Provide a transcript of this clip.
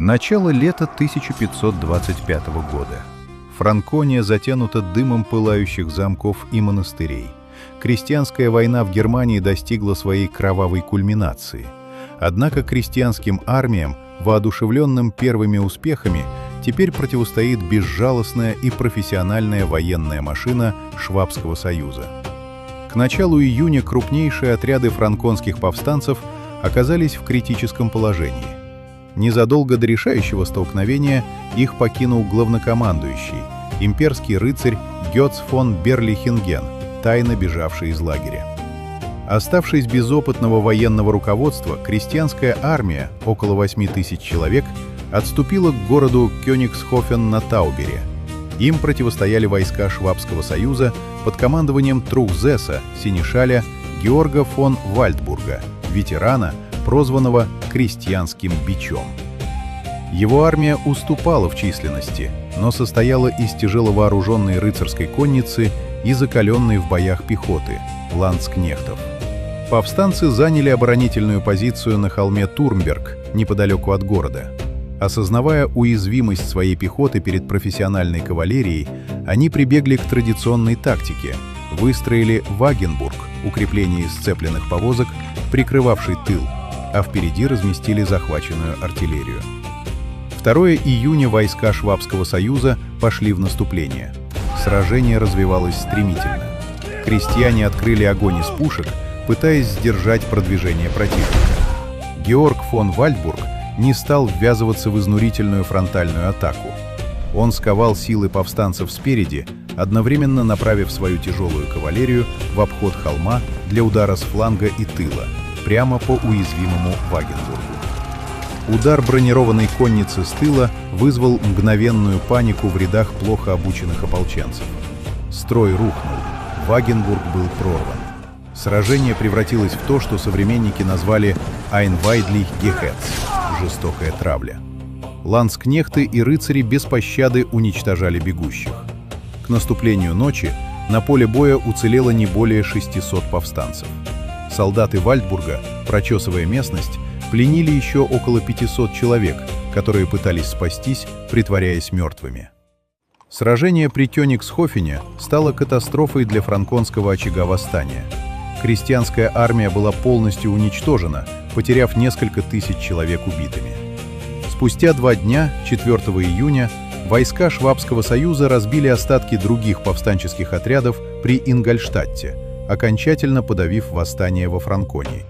Начало лета 1525 года. Франкония затянута дымом пылающих замков и монастырей. Крестьянская война в Германии достигла своей кровавой кульминации. Однако крестьянским армиям, воодушевленным первыми успехами, теперь противостоит безжалостная и профессиональная военная машина Швабского союза. К началу июня крупнейшие отряды франконских повстанцев оказались в критическом положении. Незадолго до решающего столкновения их покинул главнокомандующий, имперский рыцарь Гёц фон Берлихинген, тайно бежавший из лагеря. Оставшись без опытного военного руководства, крестьянская армия, около 8000 человек, отступила к городу Кёнигсхофен на Таубере. Им противостояли войска Швабского союза под командованием Трухзеса, сенешаля Георга фон Вальдбурга, ветерана, прозванного «крестьянским бичом». Его армия уступала в численности, но состояла из тяжеловооруженной рыцарской конницы и закаленной в боях пехоты – ландскнехтов. Повстанцы заняли оборонительную позицию на холме Турмберг, неподалеку от города. Осознавая уязвимость своей пехоты перед профессиональной кавалерией, они прибегли к традиционной тактике – выстроили Вагенбург, укрепление из сцепленных повозок, прикрывавший тыл, а впереди разместили захваченную артиллерию. 2 июня войска Швабского союза пошли в наступление. Сражение развивалось стремительно. Крестьяне открыли огонь из пушек, пытаясь сдержать продвижение противника. Георг фон Вальдбург не стал ввязываться в изнурительную фронтальную атаку. Он сковал силы повстанцев спереди, одновременно направив свою тяжелую кавалерию в обход холма для удара с фланга и тыла, прямо по уязвимому Вагенбургу. Удар бронированной конницы с тыла вызвал мгновенную панику в рядах плохо обученных ополченцев. Строй рухнул, Вагенбург был прорван. Сражение превратилось в то, что современники назвали «Einweidlich Gehetz» — жестокая травля. Ландскнехты и рыцари без пощады уничтожали бегущих. К наступлению ночи на поле боя уцелело не более 600 повстанцев. Солдаты Вальдбурга, прочесывая местность, пленили еще около 500 человек, которые пытались спастись, притворяясь мертвыми. Сражение при Кёнигсхофене стало катастрофой для франконского очага восстания. Крестьянская армия была полностью уничтожена, потеряв несколько тысяч человек убитыми. Спустя 2 дня, 4 июня, войска Швабского союза разбили остатки других повстанческих отрядов при Ингольштадте, окончательно подавив восстание во Франконии.